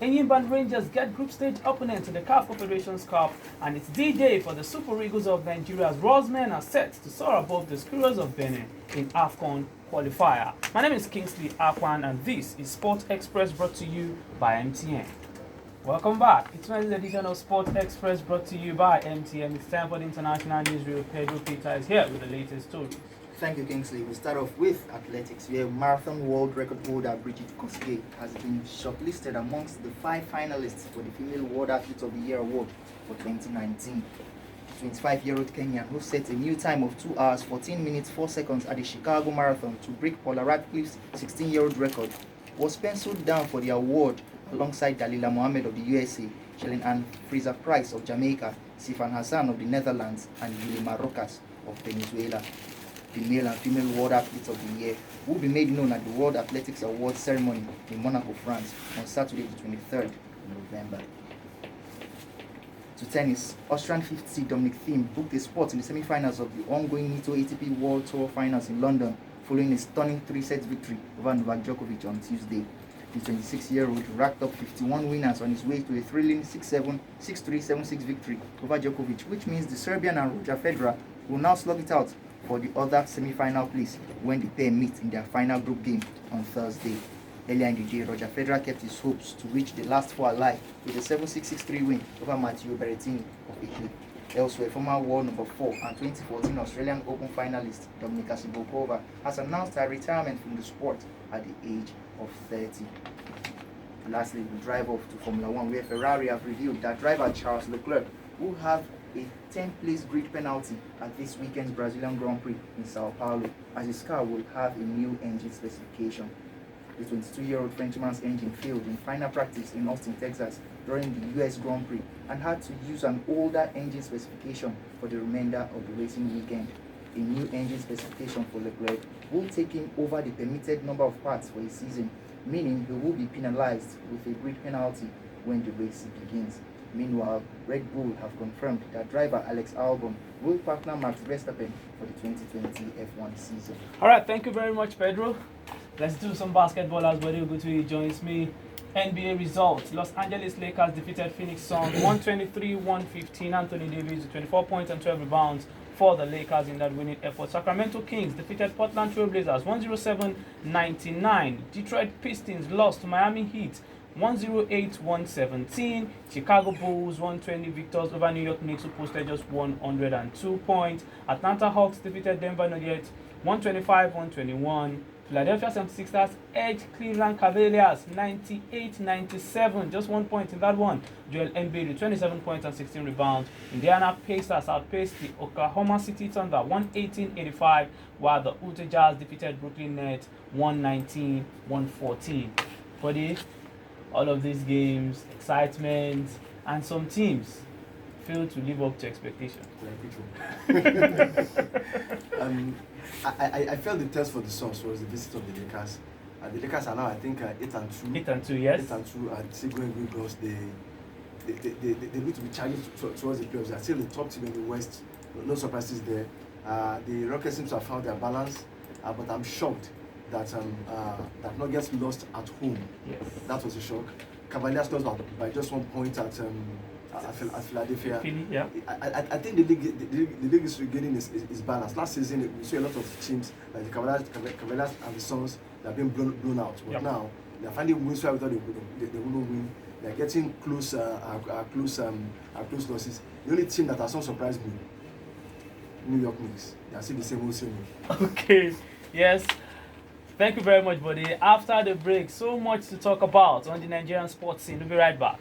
Enyimba Rangers get group stage opponents in the CAF Confederations Cup, and it's D-Day for the Super Eagles of Nigeria's Rosemen are set to soar above the Squirrels of Benin in AFCON qualifier. My name is Kingsley Akwan, and this is Sport Express brought to you by MTN. Welcome back. It's Wednesday edition of Sport Express brought to you by MTN. It's time for the international newsreel. Pedro Peter is here with the latest stories. Thank you, Kingsley. We start off with athletics, where marathon world record holder Bridget Kosgei has been shortlisted amongst the 5 finalists for the Female World Athlete of the Year award for 2019. The 25-year-old Kenyan, who set a new time of 2 hours 14 minutes 4 seconds at the Chicago Marathon to break Paula Radcliffe's 16-year-old record, was penciled down for the award alongside Dalila Mohammed of the USA, Shelly Ann Fraser-Price of Jamaica, Sifan Hassan of the Netherlands, and Yulima Rokas of Venezuela. The male and female World Athletes of the Year will be made known at the World Athletics Awards ceremony in Monaco, France on Saturday the 23rd of November. To tennis, Austrian 50 Dominic Thiem booked a spot in the semi-finals of the ongoing Nitto ATP World Tour Finals in London following a stunning 3-set victory over Novak Djokovic on Tuesday. The 26-year-old racked up 51 winners on his way to a thrilling 6-7, 6-3, 7-6 victory over Djokovic, which means the Serbian and Roger Federer will now slug it out for the other semi-final place when the pair meet in their final group game on Thursday. Earlier in the day, Roger Federer kept his hopes to reach the last 4 alive with a 7-6, 6-3 win over Matteo Berrettini of Italy. Elsewhere, former world number 4 and 2014 Australian Open finalist Dominika Sibulkova has announced her retirement from the sport at the age of 30. Lastly, we drive off to Formula 1, where Ferrari have revealed that driver Charles Leclerc will have a 10th-place grid penalty at this weekend's Brazilian Grand Prix in Sao Paulo, as his car will have a new engine specification. The 22-year-old Frenchman's engine failed in final practice in Austin, Texas during the US Grand Prix and had to use an older engine specification for the remainder of the racing weekend. A new engine specification for Leclerc will take him over the permitted number of parts for a season, meaning he will be penalized with a grid penalty when the race begins. Meanwhile, Red Bull have confirmed that driver Alex Albon will partner Max Verstappen for the 2020 F1 season. All right, thank you very much, Pedro. Let's do some basketball as well. Ugutu joins me. NBA results. Los Angeles Lakers defeated Phoenix Suns 123-115. Anthony Davis with 24 points and 12 rebounds for the Lakers in that winning effort. Sacramento Kings defeated Portland Trail Blazers 107-99. Detroit Pistons lost to Miami Heat 108-117. Chicago Bulls 120 victors over New York Knicks, who posted just 102 points. Atlanta Hawks defeated Denver Nuggets 125-121. Philadelphia 76ers edged Cleveland Cavaliers 98-97, just 1 point in that one. Joel Embiid with 27 points and 16 rebounds. Indiana Pacers outpaced the Oklahoma City Thunder 118-85, while the Utah Jazz defeated Brooklyn Nets 119-114. Buddy, all of these games, excitement, and some teams failed to live up to expectations. I felt the test for the Suns was the visit of the Lakers. The Lakers are now, I think, 8-2. 8-2, yes. 8-2, and still going good because they need to be challenged towards the playoffs. They are still the top team in the West. No surprises there. The Rockets seem to have found their balance, but I'm shocked that Nuggets lost at home. Yes. That was a shock. Cavaliers lost by just 1 point at Philadelphia. Philly, yeah. I think the league is regaining its balance. Last season, we saw a lot of teams like the Cavaliers and the Suns that have been blown out. But now, they are finding wins where we thought they wouldn't win. They are getting close losses. The only team that has not surprised me, New York Knicks. They are still the same old. Okay, yes. Thank you very much, buddy. After the break, so much to talk about on the Nigerian sports scene. We'll be right back.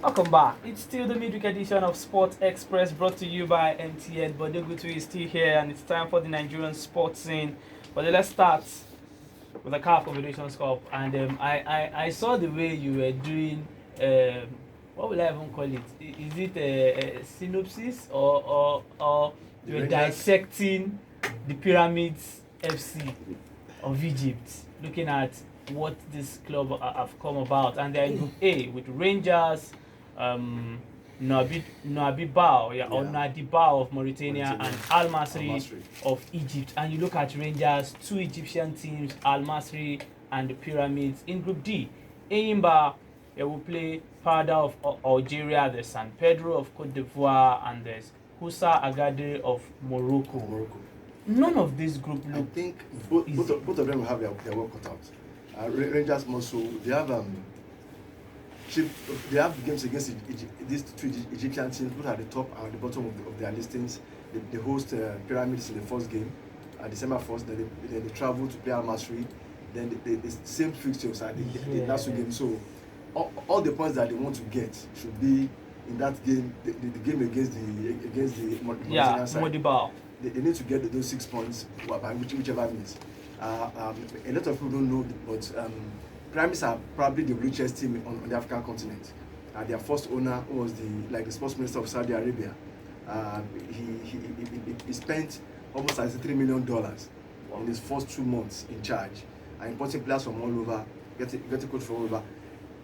Welcome back. It's still the midweek edition of Sport Express brought to you by MTN. Bodegutu is still here, and it's time for the Nigerian sports scene. But let's start with the CAF Confederations Cup. And I saw the way you were doing, what will I even call it? Is it a synopsis or you were dissecting the Pyramids FC of Egypt, looking at what this club have come about, and they're in Group A with Rangers, Nadibao of Mauritania, and Al Masry of Egypt. And you look at Rangers, 2 Egyptian teams, Al Masry and the Pyramids. In Group D, Enyimba, they will play Pada of Algeria, there's San Pedro of Cote d'Ivoire, and there's Houssa Agadez of Morocco. None of this group look. I think both of them will have their work cut out. Rangers also, they have games against these two Egyptian teams, both at the top and at the bottom of their listings. They host Pyramids in the first game, December 1st. Then they travel to play Al Masry. Then the same fixtures at the last two games. So all the points that they want to get should be in that game, the game against the Mauritanian side. Modiba. They need to get those 6 points by whichever means. A lot of people don't know, but Pyramids are probably the richest team on the African continent. Their first owner was the sports minister of Saudi Arabia. He spent almost $63 million in his first 2 months in charge, importing players from all over, getting coach from all over.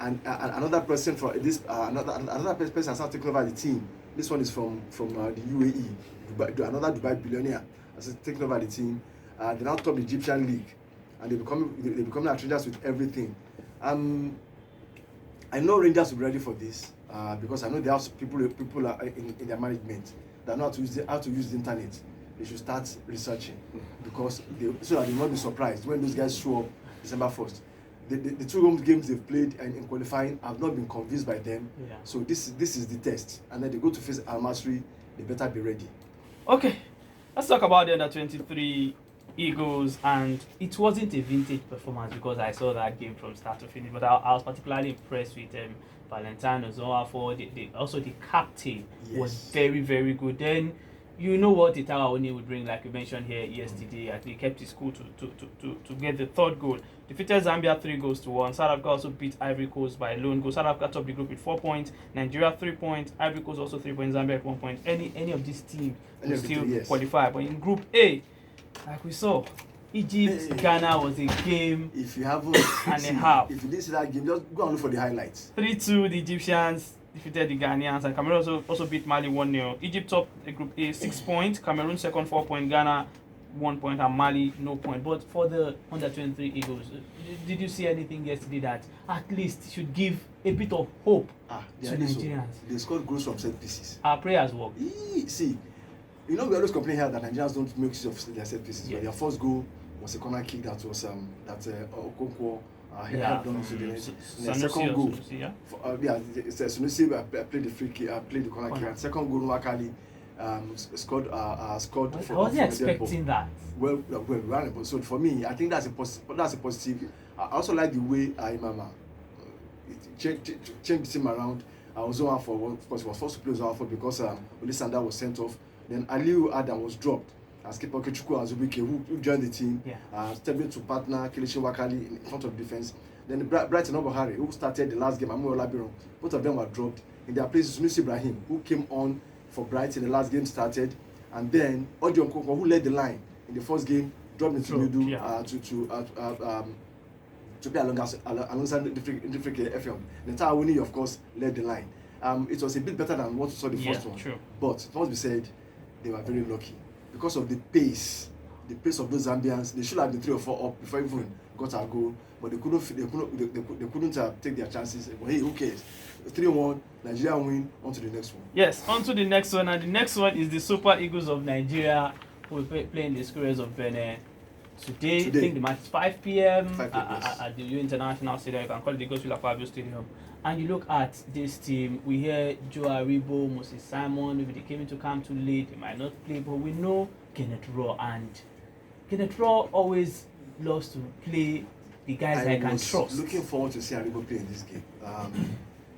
And another person for this, another person has taken over the team. This one is from the UAE, another Dubai billionaire has taken over the team. They now top the Egyptian league, and they become like Rangers with everything. I know Rangers will be ready for this because I know they have people in their management that know how to use the internet. They should start researching because so that they will not be surprised when those guys show up December 1st. The 2 home games they've played and in qualifying have not been convinced by them. Yeah. So this is the test, and then they go to face Al Masry. They better be ready. Okay, let's talk about the under-23 Eagles, and it wasn't a vintage performance because I saw that game from start to finish. But I was particularly impressed with Valentino Zoafo. Also the captain was very, very good. Then you know what Itawa Oni would bring, like you mentioned here yesterday. I think he kept his cool to get the 3rd goal. Defeated Zambia 3-1. South Africa also beat Ivory Coast by a lone goal. South Africa topped the group with 4 points. Nigeria 3 points. Ivory Coast also 3 points. Zambia at 1 point. Any of these teams will still qualify. But in Group A, like we saw, Egypt, Ghana was a game if you haven't and a half. If you didn't see that game, just go and look for the highlights. 3-2, the Egyptians defeated the Ghanaians, and Cameroon also beat Mali 1-0. Egypt topped the Group A 6 points. Cameroon second 4 points. Ghana 1 point, and Mali no point. But for the under-23 Eagles, did you see anything yesterday that at least should give a bit of hope to Nigerians? They scored goals from set pieces. Our prayers work. See, we always complain here that Nigerians don't make use of their set pieces. But their first goal was a corner kick that was Okonkwo had done to the net. The second goal, Sunusi played the free kick, played the corner kick. And second goal, Nwakali scored. I wasn't expecting that. Well, so for me, I think that's a positive. I also like the way Imama changed the team around. I was on for, of course, he was forced to play Zoafo because Olisanda was sent off. Then Aliu Adam was dropped as keeper Okechukwu Azubike, who joined the team, stepping to partner Kelechi Nwakali in front of the defense. Then Brighton Obohare, who started the last game, Amu Olabiron, both of them were dropped. In their places, Sunusi Ibrahim, who came on for Brighton, the last game started, and then Odion Koko, who led the line in the first game, dropped into the middle to play alongside the FM. The Tawuni, of course, led the line. It was a bit better than what we saw the first one. True. But it must be said, they were very lucky because of the pace of those Zambians. They should have been 3 or 4 up before even got a goal, but they couldn't take their chances. But hey, who cares? 3-1, Nigeria win. On to the next one. Yes, on to the next one, and the next one is the Super Eagles of Nigeria, who will play in the Squares of Benin. Today, I think the match is 5 p.m. At the U International Stadium. You can call it the Gospel Fabio Stadium. And you look at this team, we hear Joe Aribo, Moses Simon, maybe they came into camp too late, they might not play, but we know Kenneth Raw, and Kenneth Raw always loves to play the guys I can trust. I was looking forward to see Aribo play in this game.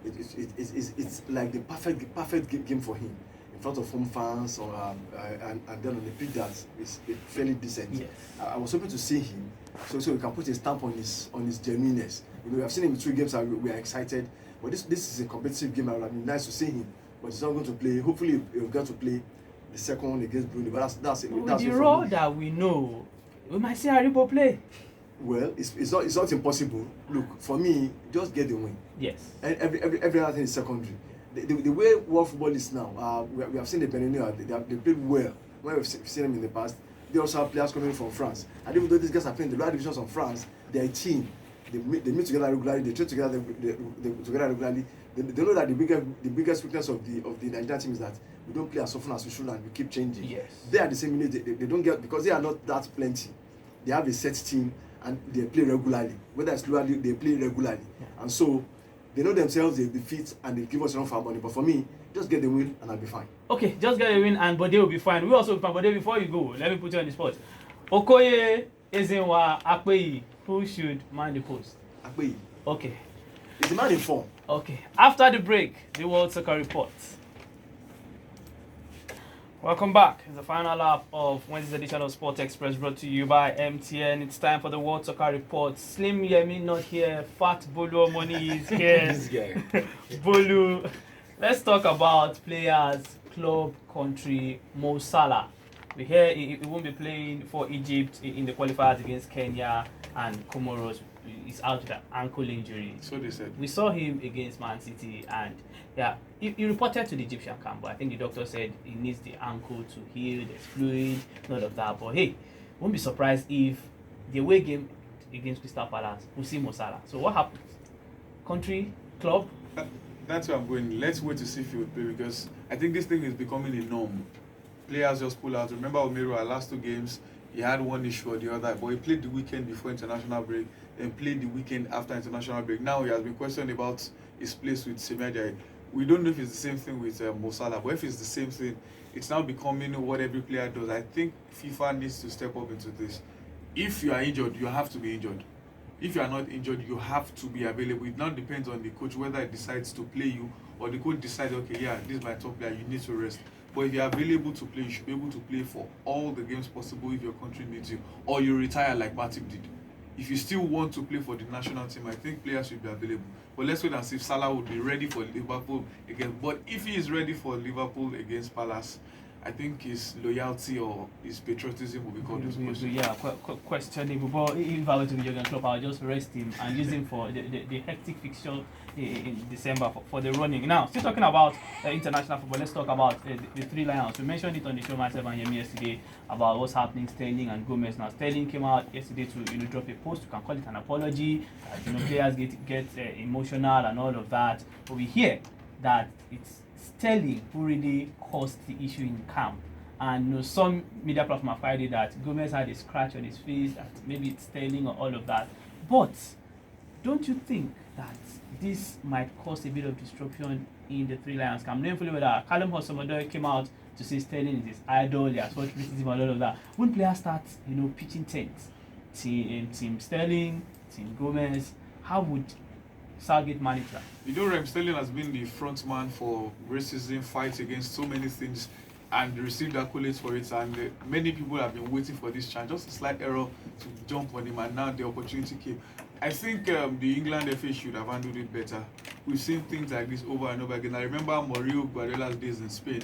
It's like the perfect game for him. In front of home fans, and then on the pitch that is fairly decent. Yes. I was hoping to see him, so we can put a stamp on his genuineness. We have seen him in 2 games and we are excited. But this is a competitive game. I mean, nice to see him, but he's not going to play. Hopefully, he'll get to play the second one against Brunei. But that's it. With the role that we know, we might see Aribo play. Well, it's not impossible. Look, for me, just get the win. Yes. And every other thing is secondary. The way world football is now, we have seen the Benin, they played well. When we've seen them in the past, they also have players coming from France. And even though these guys are playing the lower divisions of France, they are a team. they meet together regularly, they train together, they together regularly. They know that the biggest weakness of the Nigerian team is that we don't play as often as we should and we keep changing. Yes. They are the same unit. They don't get, because they are not that plenty. They have a set team and they play regularly. Whether it's regularly, they play regularly. Yeah. And so they know themselves, they defeat and they give us enough for our money. But for me, just get the win and I'll be fine. Okay, just get a win and Bode will be fine. We also be fine. Bode, before you go, let me put you on the spot. Okoye, Ezenwa, Akpeyi, who should man the post? Akpeyi. Okay. Is the man in form? Okay. After the break, the World Soccer Report. Welcome back. It's the final lap of Wednesday's edition of Sport Express, brought to you by MTN. It's time for the World Soccer Report. Slim Yemi not here. Fat Bolu Money is here. This guy. Bolu. Let's talk about players, club, country. Mo Salah. We hear he won't be playing for Egypt in the qualifiers against Kenya and Comoros. He's out with an ankle injury. So they said. We saw him against Man City, and yeah, he reported to the Egyptian camp, but I think the doctor said he needs the ankle to heal, there's fluid, none of that. But hey, won't be surprised if the away game against Crystal Palace will see Mo Salah. So what happens? Country, club? That's where I'm going. Let's wait to see if he would play, because I think this thing is becoming a norm. Players just pull out. Remember Omeru, our last 2 games, he had one issue or the other, but he played the weekend before international break, then played the weekend after international break. Now he has been questioned about his place with Semi Ajayi. We don't know if it's the same thing with Mo Salah, but if it's the same thing, it's now becoming what every player does. I think FIFA needs to step up into this. If you are injured, you have to be injured. If you are not injured, you have to be available. It now depends on the coach whether he decides to play you or the coach decides, okay, yeah, this is my top player, you need to rest. But if you are available to play, you should be able to play for all the games possible if your country needs you, or you retire like Matip did. If you still want to play for the national team, I think players should be available. But let's wait and see if Salah would be ready for Liverpool again. But if he is ready for Liverpool against Palace, I think his loyalty or his patriotism will be called into question. Yeah, questionable. But if I were to be Jurgen Klopp, I would just rest him and use him for the hectic fixture in December for the running. Now, still talking about international football, let's talk about the 3 Lions. We mentioned it on the show, myself and Yemi, yesterday, about what's happening, Sterling and Gomez. Now, Sterling came out yesterday to drop a post. You can call it an apology. Players get emotional and all of that. But we hear that it's Sterling who really caused the issue in camp. And some media platform have cited that Gomez had a scratch on his face, that maybe it's Sterling or all of that. But don't you think that this might cause a bit of disruption in the 3 Lions camp? Knowing fully well that Callum Hudson-Odoi came out to say Sterling is his idol, he has watched criticism and all of that. When players start, pitching tents, team Sterling, team Gomez, how would Southgate manage that? Raheem Sterling has been the front man for racism, fights against so many things, and received accolades for it. And many people have been waiting for this chance, just a slight error to jump on him, and now the opportunity came. I think the England FA should have handled it better. We've seen things like this over and over again. I remember Mourinho Guardiola's days in Spain,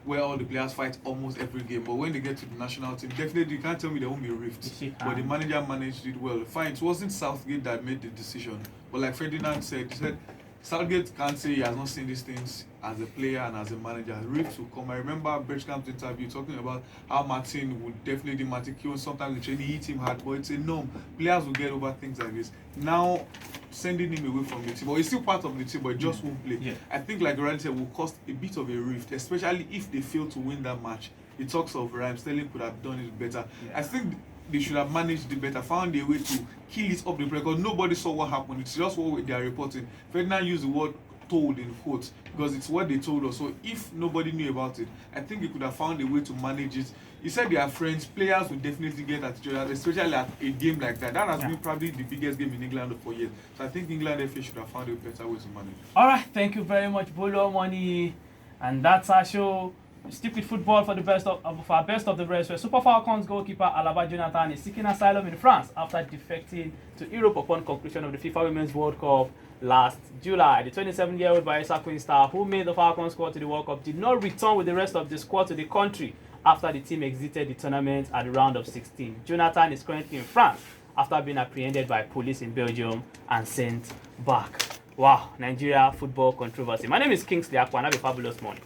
where all the players fight almost every game, but when they get to the national team, definitely you can't tell me there won't be rifts. But the manager managed it well. Fine, it wasn't Southgate that made the decision, but like Ferdinand said, he said Southgate can't say he has not seen these things as a player and as a manager. Rifts will come. I remember Bergkamp's interview talking about how Martin would definitely Martin Keown sometimes the training hit him hard, but it's a norm. Players will get over things like this. Now sending him away from the team, but he's still part of the team, but he just won't play. Yeah. I think, like Ryan said, will cause a bit of a rift, especially if they fail to win that match. The talks of Raheem Sterling could have done it better. Yeah. I think they should have managed it better, found a way to kill it up the play, because nobody saw what happened. It's just what they are reporting. Ferdinand used the word told in quotes because it's what they told us. So if nobody knew about it, I think they could have found a way to manage it. He said they are friends. Players will definitely get at each other, especially at a game like that. That has been probably the biggest game in England for years. So I think England FA should have found a better way to manage it. All right, thank you very much, Bolo Money, and that's our show. Stick with football for the best of the rest. Where Super Falcons goalkeeper Alaba Jonathan is seeking asylum in France after defecting to Europe upon conclusion of the FIFA Women's World Cup last July. The 27-year-old Bayelsa Queen star, who made the Falcons squad to the World Cup, did not return with the rest of the squad to the country after the team exited the tournament at the round of 16. Jonathan is currently in France after being apprehended by police in Belgium and sent back. Wow, Nigeria football controversy. My name is Kingsley Akwan. Have a fabulous morning.